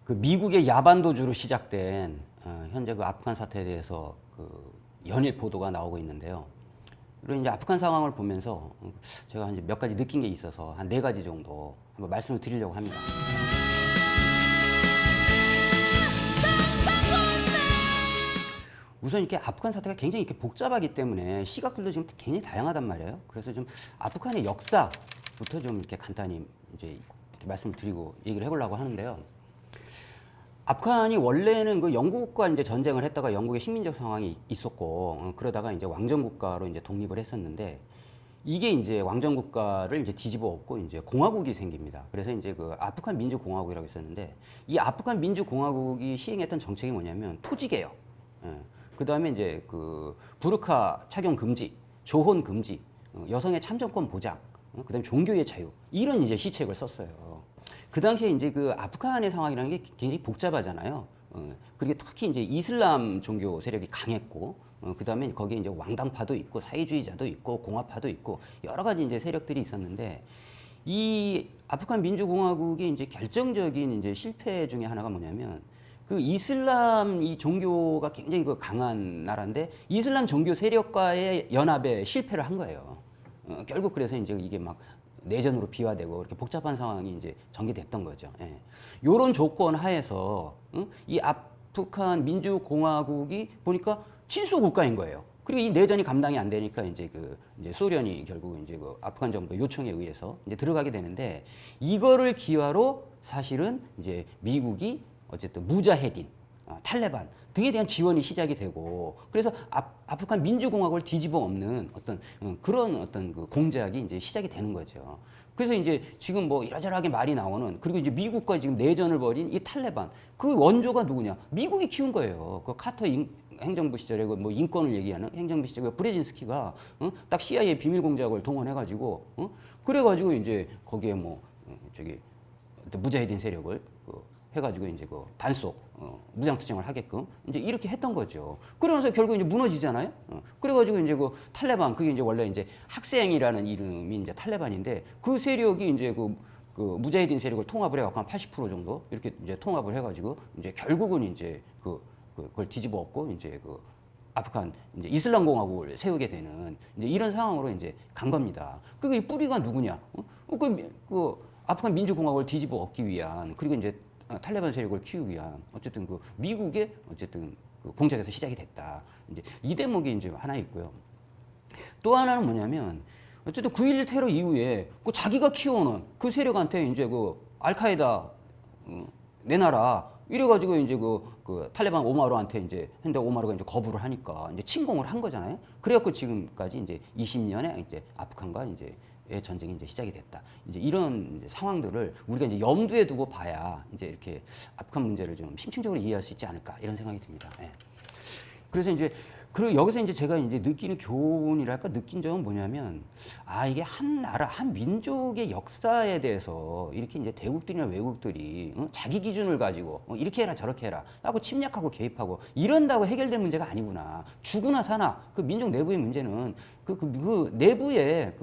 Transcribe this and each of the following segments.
그 미국의 야반도주로 시작된 현재 그 아프간 사태에 대해서 그 연일 보도가 나오고 있는데요. 그리고 이제 아프간 상황을 보면서 제가 이제 몇 가지 느낀 게 있어서 한 4가지 정도 한번 말씀을 드리려고 합니다. 우선 이렇게 아프간 사태가 굉장히 이렇게 복잡하기 때문에 시각들도 지금 굉장히 다양하단 말이에요. 그래서 좀 아프간의 역사부터 좀 이렇게 간단히 이제 이렇게 말씀을 드리고 얘기를 해보려고 하는데요. 아프간이 원래는 그 영국과 이제 전쟁을 했다가 영국의 식민적 상황이 있었고, 그러다가 이제 왕정국가로 이제 독립을 했었는데, 이게 이제 왕정국가를 이제 뒤집어 엎고 이제 공화국이 생깁니다. 그래서 이제 그 아프간 민주공화국이라고 있었는데, 이 아프간 민주공화국이 시행했던 정책이 뭐냐면 토지개혁, 그 다음에 이제 그 부르카 착용 금지, 조혼 금지, 여성의 참정권 보장, 그 다음에 종교의 자유, 이런 이제 시책을 썼어요. 그 당시에 이제 그 아프간의 상황이라는 게 굉장히 복잡하잖아요. 그리고 특히 이제 이슬람 종교 세력이 강했고, 그 다음에 거기에 이제 왕당파도 있고, 사회주의자도 있고, 공화파도 있고, 여러 가지 이제 세력들이 있었는데, 이 아프간 민주공화국의 이제 결정적인 이제 실패 중에 하나가 뭐냐면, 그 이슬람 이 종교가 굉장히 그 강한 나라인데, 이슬람 종교 세력과의 연합에 실패를 한 거예요. 결국 그래서 이제 이게 막 내전으로 비화되고 이렇게 복잡한 상황이 이제 전개됐던 거죠. 예. 요런 조건 하에서 이 아프간 민주공화국이 보니까 친소 국가인 거예요. 그리고 이 내전이 감당이 안 되니까 이제 이제 소련이 결국 이제 그 아프간 정부 요청에 의해서 이제 들어가게 되는데, 이거를 기화로 사실은 이제 미국이 어쨌든 무자헤딘, 탈레반 등에 대한 지원이 시작이 되고, 그래서 아프간 민주공화국을 뒤집어 엎는 어떤 그런 어떤 그 공작이 이제 시작이 되는 거죠. 그래서 이제 지금 뭐 이러저러하게 말이 나오는, 그리고 이제 미국과 지금 내전을 벌인 이 탈레반, 그 원조가 누구냐? 미국이 키운 거예요. 그 카터 행정부 시절에 그 뭐 인권을 얘기하는 행정부 시절에 브레진스키가 딱 CIA 비밀 공작을 동원해가지고 그래가지고 이제 거기에 뭐 저기 무자헤딘 세력을 해가지고 이제 그 단속 무장투쟁을 하게끔 이제 이렇게 했던 거죠. 그러면서 결국 이제 무너지잖아요. 그래가지고 이제 그 탈레반, 그게 이제 원래 이제 학생이라는 이름이 이제 탈레반인데, 그 세력이 이제 그 무자헤딘 세력을 통합을 해갖고 한 80% 정도 이렇게 이제 통합을 해가지고 이제 결국은 이제 그걸 뒤집어 엎고 이제 그 아프간 이제 이슬람 공화국을 세우게 되는 이제 이런 상황으로 이제 간 겁니다. 그게 뿌리가 누구냐? 그 아프간 민주공화국을 뒤집어 엎기 위한, 그리고 이제 탈레반 세력을 키우기 위한 어쨌든 그 미국의 어쨌든 그 공작에서 시작이 됐다. 이제 이 대목이 이제 하나 있고요. 또 하나는 뭐냐면 어쨌든 9.11 테러 이후에 그 자기가 키워놓은 그 세력한테 이제 그 알카에다 내놔라 이래가지고 이제 그 탈레반 오마르한테 이제 했는데, 오마르가 이제 거부를 하니까 이제 침공을 한 거잖아요. 그래갖고 지금까지 이제 20년에 이제 아프간과 이제 전쟁이 이제 시작이 됐다. 이제 이런 이제 상황들을 우리가 이제 염두에 두고 봐야 이제 이렇게 아프간 문제를 좀 심층적으로 이해할 수 있지 않을까, 이런 생각이 듭니다. 예. 그래서 이제 그리고 여기서 이제 제가 이제 느끼는 교훈이랄까, 느낀 점은 뭐냐면, 이게 한 나라, 한 민족의 역사에 대해서 이렇게 이제 대국들이나 외국들이 자기 기준을 가지고 이렇게 해라 저렇게 해라 하고 침략하고 개입하고 이런다고 해결될 문제가 아니구나. 죽으나 사나 그 민족 내부의 문제는 그 내부의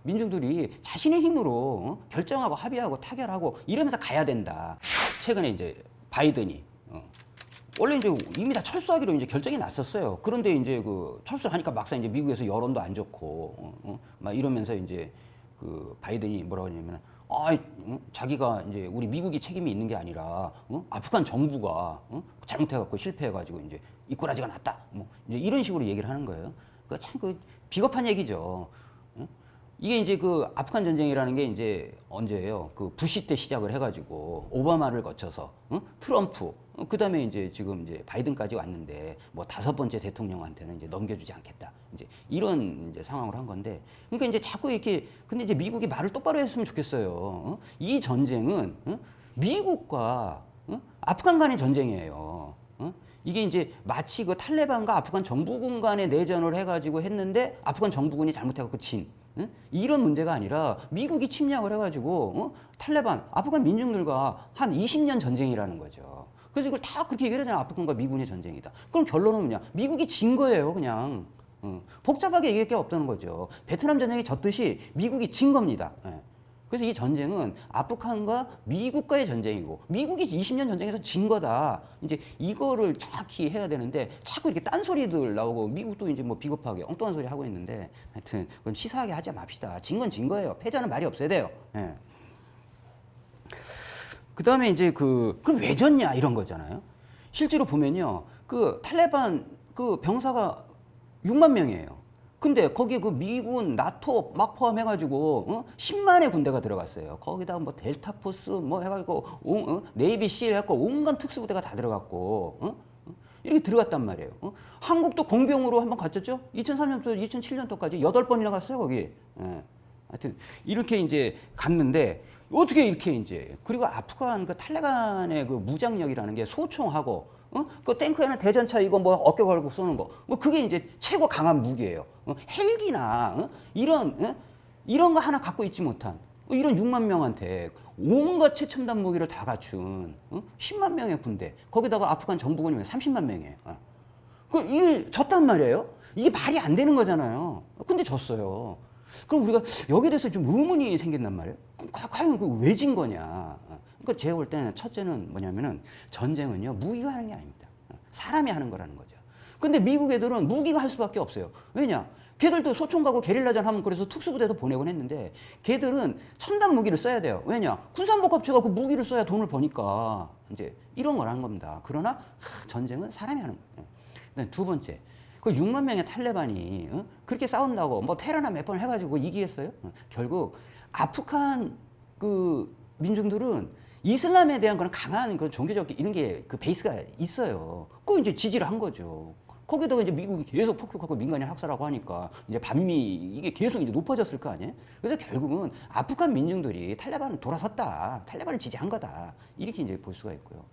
민중들이 자신의 힘으로 결정하고 합의하고 타결하고 이러면서 가야 된다. 최근에 이제 바이든이 원래 이제 이미 다 철수하기로 이제 결정이 났었어요. 그런데 이제 그 철수를 하니까 막상 이제 미국에서 여론도 안 좋고 막 이러면서 이제 그 바이든이 뭐라고 하냐면, 자기가 이제 우리 미국이 책임이 있는 게 아니라 아프간 정부가 잘못해갖고 실패해가지고 이제 이꼬라지가 났다. 뭐 이제 이런 식으로 얘기를 하는 거예요. 그 참 비겁한 얘기죠. 이게 이제 그 아프간 전쟁이라는 게 이제 언제예요? 그 부시 때 시작을 해가지고 오바마를 거쳐서 트럼프, 그 다음에 이제 지금 이제 바이든까지 왔는데 뭐 5번째 대통령한테는 이제 넘겨주지 않겠다. 이제 이런 이제 상황으로 한 건데, 그러니까 이제 자꾸 이렇게, 근데 이제 미국이 말을 똑바로 했으면 좋겠어요. 이 전쟁은 미국과 아프간 간의 전쟁이에요. 이게 이제 마치 그 탈레반과 아프간 정부군 간의 내전을 해가지고 했는데 아프간 정부군이 잘못해갖고 진. 이런 문제가 아니라 미국이 침략을 해가지고 탈레반, 아프간 민중들과 한 20년 전쟁이라는 거죠. 그래서 이걸 다 그렇게 얘기를 하잖아요. 아프간과 미군의 전쟁이다. 그럼 결론은 뭐냐? 미국이 진 거예요, 그냥. 복잡하게 얘기할 게 없다는 거죠. 베트남 전쟁이 졌듯이 미국이 진 겁니다. 예. 그래서 이 전쟁은 아프간과 미국과의 전쟁이고 미국이 20년 전쟁에서 진 거다. 이제 이거를 정확히 해야 되는데 자꾸 이렇게 딴소리들 나오고 미국도 이제 뭐 비겁하게 엉뚱한 소리 하고 있는데 하여튼 그건 치사하게 하지 맙시다. 진 건 진 거예요. 패자는 말이 없어야 돼요. 예. 그 다음에 이제 그럼 왜 졌냐 이런 거잖아요. 실제로 보면요. 그 탈레반 그 병사가 6만 명이에요. 근데 거기에 그 미군, 나토 막 포함해가지고 10만의 군대가 들어갔어요. 거기다 뭐 델타 포스 뭐 해가지고 네이비 실 해갖고 온갖 특수부대가 다 들어갔고 이렇게 들어갔단 말이에요. 한국도 공병으로 한번 갔었죠. 2003년부터 2007년도까지 8번이나 갔어요 거기. 예. 하여튼 이렇게 이제 갔는데 어떻게 이렇게 이제 그리고 아프간 그 탈레반의 그 무장력이라는 게 소총하고 그 탱크에는 대전차 이거 뭐 어깨 걸고 쏘는 거 뭐 그게 이제 최고 강한 무기예요. 헬기나 이런 거 하나 갖고 있지 못한 이런 6만 명한테 온갖 최첨단 무기를 다 갖춘 10만 명의 군대 거기다가 아프간 정부군이 30만 명이에요. 이게 졌단 말이에요. 이게 말이 안 되는 거잖아요. 근데 졌어요. 그럼 우리가 여기에 대해서 좀 의문이 생긴단 말이에요. 과연 왜 진 거냐. 그러니까 제가 볼 때는 첫째는 뭐냐면은 전쟁은요 무기가 하는 게 아닙니다. 사람이 하는 거라는 거죠. 근데 미국 애들은 무기가 할 수밖에 없어요. 왜냐? 걔들도 소총 가고 게릴라전 하면 그래서 특수부대도 보내곤 했는데 걔들은 첨단 무기를 써야 돼요. 왜냐? 군산복합체가 그 무기를 써야 돈을 버니까 이제 이런 거라는 겁니다. 그러나 전쟁은 사람이 하는 거예요. 두 번째. 그 6만 명의 탈레반이 그렇게 싸운다고 뭐 테러나 몇 번 해가지고 이기겠어요? 결국 아프간 그 민중들은 이슬람에 대한 그런 강한 그런 종교적 이런 게 그 베이스가 있어요. 그거 이제 지지를 한 거죠. 거기다가 이제 미국이 계속 폭격하고 민간인 학살하고 하니까 이제 반미 이게 계속 이제 높아졌을 거 아니에요? 그래서 결국은 아프간 민중들이 탈레반을 돌아섰다. 탈레반을 지지한 거다. 이렇게 이제 볼 수가 있고요.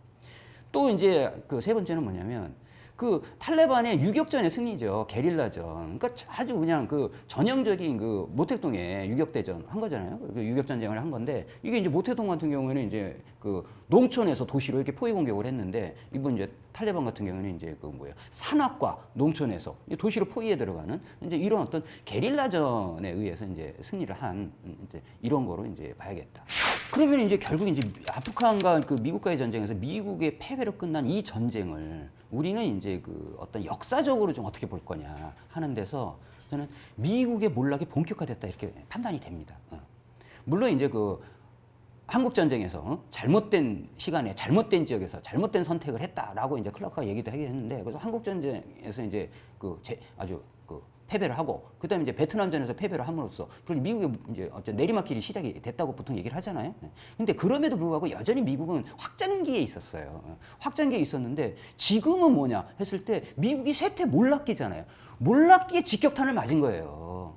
또 이제 그 세 번째는 뭐냐면 그 탈레반의 유격전의 승리죠. 게릴라전. 그러니까 아주 그냥 그 전형적인 그 모택동의 유격대전 한 거잖아요. 그 유격전쟁을 한 건데 이게 이제 모택동 같은 경우에는 이제 그 농촌에서 도시로 이렇게 포위 공격을 했는데 이번 이제 탈레반 같은 경우에는 이제 그 뭐예요. 산악과 농촌에서 도시로 포위에 들어가는 이제 이런 어떤 게릴라전에 의해서 이제 승리를 한 이제 이런 거로 이제 봐야겠다. 그러면 이제 결국 이제 아프간과 그 미국과의 전쟁에서 미국의 패배로 끝난 이 전쟁을 우리는 이제 그 어떤 역사적으로 좀 어떻게 볼 거냐 하는 데서 저는 미국의 몰락이 본격화됐다 이렇게 판단이 됩니다. 물론 이제 그 한국 전쟁에서 잘못된 시간에 잘못된 지역에서 잘못된 선택을 했다라고 이제 클라크가 얘기도 하긴 했는데 그래서 한국 전쟁에서 이제 아주 패배를 하고 그다음에 이제 베트남전에서 패배를 함으로써 그리고 미국의 이제 어떤 내리막길이 시작이 됐다고 보통 얘기를 하잖아요. 근데 그럼에도 불구하고 여전히 미국은 확장기에 있었어요. 확장기에 있었는데 지금은 뭐냐 했을 때 미국이 쇠퇴 몰락기잖아요. 몰락기에 직격탄을 맞은 거예요.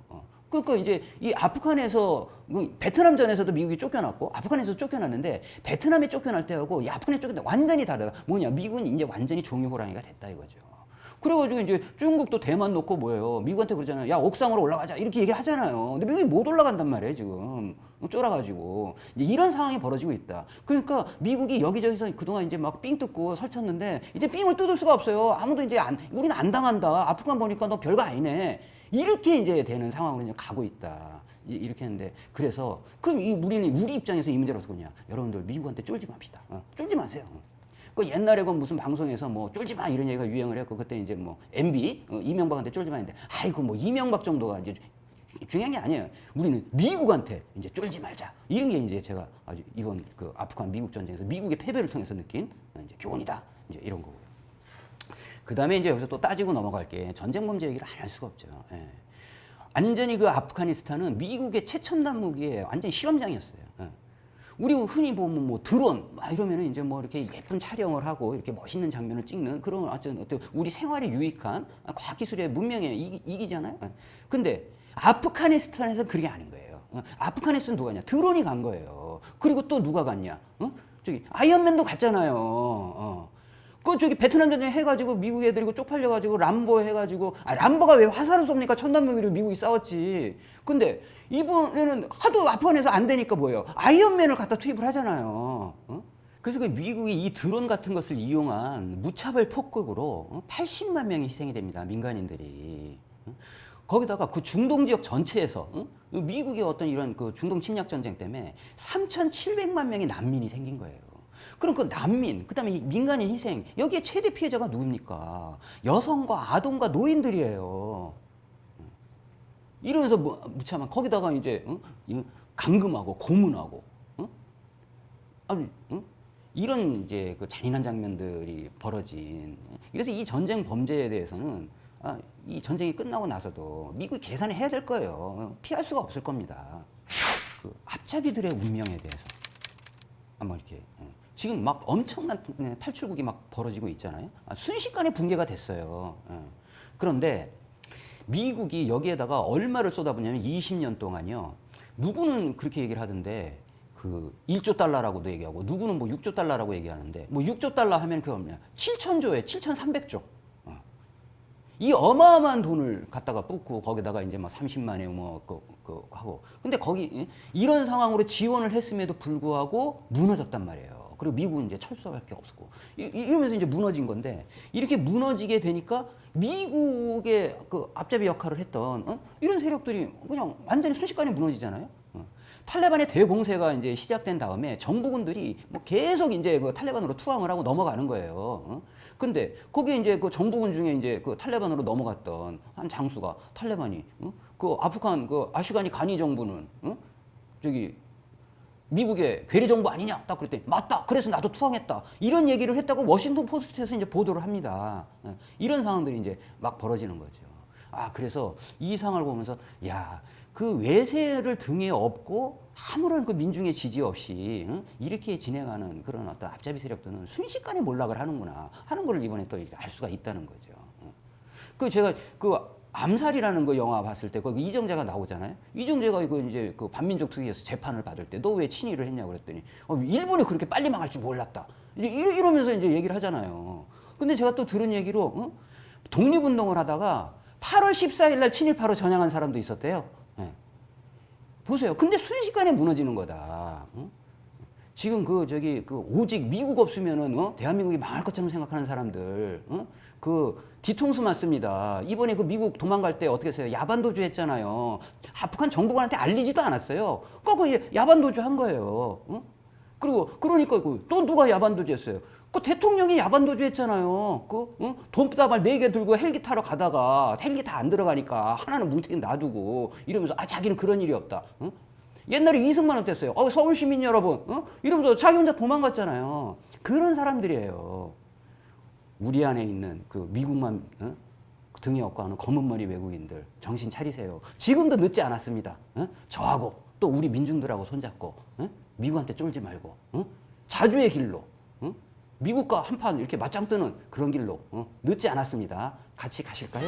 그러니까 이제 이 아프간에서 베트남전에서도 미국이 쫓겨났고 아프간에서 쫓겨났는데 베트남에 쫓겨날 때하고 이 아프간에 쫓겨날 때 완전히 다르다. 뭐냐 미국은 이제 완전히 종이 호랑이가 됐다 이거죠. 그래가지고 이제 중국도 대만 놓고 뭐예요. 미국한테 그러잖아요. 야, 옥상으로 올라가자. 이렇게 얘기하잖아요. 근데 미국이 못 올라간단 말이에요, 지금. 쫄아가지고. 이제 이런 상황이 벌어지고 있다. 그러니까 미국이 여기저기서 그동안 이제 막 삥 뜯고 설쳤는데 이제 삥을 뜯을 수가 없어요. 아무도 이제 우리는 안 당한다. 아프간 보니까 너 별거 아니네. 이렇게 이제 되는 상황으로 이제 가고 있다. 이렇게 했는데 그래서 그럼 우리 입장에서 이 문제를 어떻게 보냐. 여러분들 미국한테 쫄지 맙시다. 쫄지 마세요. 그 옛날에 그 무슨 방송에서 뭐 쫄지 마 이런 얘기가 유행을 했고 그때 이제 뭐 MB 이명박한테 쫄지 마 했는데 아이고 뭐 이명박 정도가 이제 중요한 게 아니에요. 우리는 미국한테 이제 쫄지 말자. 이런 게 이제 제가 아주 이번 그 아프간 미국 전쟁에서 미국의 패배를 통해서 느낀 이제 교훈이다. 이제 이런 거고요. 그 다음에 이제 여기서 또 따지고 넘어갈 게 전쟁 범죄 얘기를 안 할 수가 없죠. 예. 완전히 그 아프가니스탄은 미국의 최첨단 무기의 완전히 실험장이었어요. 예. 우리 흔히 보면 뭐 드론 막 이러면은 이제 뭐 이렇게 예쁜 촬영을 하고 이렇게 멋있는 장면을 찍는 그런 어떤 우리 생활에 유익한 과학기술의 문명에 이기잖아요. 근데 아프가니스탄에서 그게 아닌 거예요. 아프가니스탄 누가 갔냐? 드론이 간 거예요. 그리고 또 누가 갔냐? 저기 아이언맨도 갔잖아요. 저기 베트남 전쟁 해가지고 미국 애들이고 쪽팔려가지고 람보 해가지고 람보가 왜 화살을 쏩니까? 첨단 무기로 미국이 싸웠지. 근데 이번에는 하도 아프간에서 안 되니까 뭐예요? 아이언맨을 갖다 투입을 하잖아요. 그래서 그 미국이 이 드론 같은 것을 이용한 무차별 폭격으로 80만 명이 희생이 됩니다. 민간인들이. 거기다가 그 중동 지역 전체에서 미국의 어떤 이런 그 중동 침략 전쟁 때문에 3,700만 명의 난민이 생긴 거예요. 그럼 그 난민, 그다음에 민간인 희생, 여기에 최대 피해자가 누굽니까? 여성과 아동과 노인들이에요. 이러면서 무참한 거기다가 이제 감금하고 고문하고, 아니, 이런 이제 그 잔인한 장면들이 벌어진. 그래서 이 전쟁 범죄에 대해서는 이 전쟁이 끝나고 나서도 미국이 계산해야 될 거예요. 피할 수가 없을 겁니다. 그 앞잡이들의 운명에 대해서 한번 이렇게 지금 막 엄청난 탈출국이 막 벌어지고 있잖아요. 순식간에 붕괴가 됐어요. 그런데 미국이 여기에다가 얼마를 쏟아붓냐면 20년 동안요. 누구는 그렇게 얘기를 하던데 그 1조 달러라고도 얘기하고 누구는 뭐 6조 달러라고 얘기하는데 뭐 6조 달러 하면 그게 뭐냐 7천조에 7,300조 이 어마어마한 돈을 갖다가 붓고 거기다가 이제 뭐 30만에 뭐 하고 근데 거기 이런 상황으로 지원을 했음에도 불구하고 무너졌단 말이에요. 그리고 미국은 이제 철수할 게 없었고 이러면서 이제 무너진 건데 이렇게 무너지게 되니까 미국의 그 앞잡이 역할을 했던 이런 세력들이 그냥 완전히 순식간에 무너지잖아요. 탈레반의 대공세가 이제 시작된 다음에 정부군들이 뭐 계속 이제 그 탈레반으로 투항을 하고 넘어가는 거예요. 근데 거기에 이제 그 정부군 중에 이제 그 탈레반으로 넘어갔던 한 장수가 탈레반이 그 아프간 그 아시가니 가니 정부는 저기 미국의 괴뢰 정부 아니냐 딱 그랬더니 맞다. 그래서 나도 투항했다. 이런 얘기를 했다고 워싱턴 포스트에서 이제 보도를 합니다. 이런 상황들이 이제 막 벌어지는 거죠. 그래서 이 상황을 보면서 야. 그 외세를 등에 업고 아무런 그 민중의 지지 없이 이렇게 진행하는 그런 어떤 앞잡이 세력들은 순식간에 몰락을 하는구나 하는 걸 이번에 또 알 수가 있다는 거죠. 그 제가 그 암살이라는 거 영화 봤을 때 거기 이정재가 나오잖아요. 이정재가 이거 이제 그 반민족 특위에서 재판을 받을 때 너 왜 친일을 했냐고 그랬더니 일본이 그렇게 빨리 망할 줄 몰랐다. 이제 이러면서 이제 얘기를 하잖아요. 근데 제가 또 들은 얘기로 독립운동을 하다가 8월 14일 날 친일파로 전향한 사람도 있었대요. 보세요. 근데 순식간에 무너지는 거다. 지금 오직 미국 없으면은 대한민국이 망할 것처럼 생각하는 사람들, 그 뒤통수 맞습니다. 이번에 그 미국 도망갈 때 어떻게 했어요? 야반도주 했잖아요. 북한 정부관한테 알리지도 않았어요. 그 야반도주 한 거예요. 그리고 그러니까 또 누가 야반도주 했어요? 그 대통령이 야반도주 했잖아요. 돈다발 4개 들고 헬기 타러 가다가 헬기 다 안 들어가니까 하나는 뭉태기 놔두고 이러면서 자기는 그런 일이 없다. 옛날에 이승만 어땠어요? 서울 시민 여러분, 이러면서 자기 혼자 도망갔잖아요. 그런 사람들이에요. 우리 안에 있는 그 미국만 등에 업고 하는 검은 머리 외국인들 정신 차리세요. 지금도 늦지 않았습니다. 저하고 또 우리 민중들하고 손잡고 미국한테 쫄지 말고 자주의 길로 미국과 한판 이렇게 맞짱 뜨는 그런 길로 늦지 않았습니다. 같이 가실까요?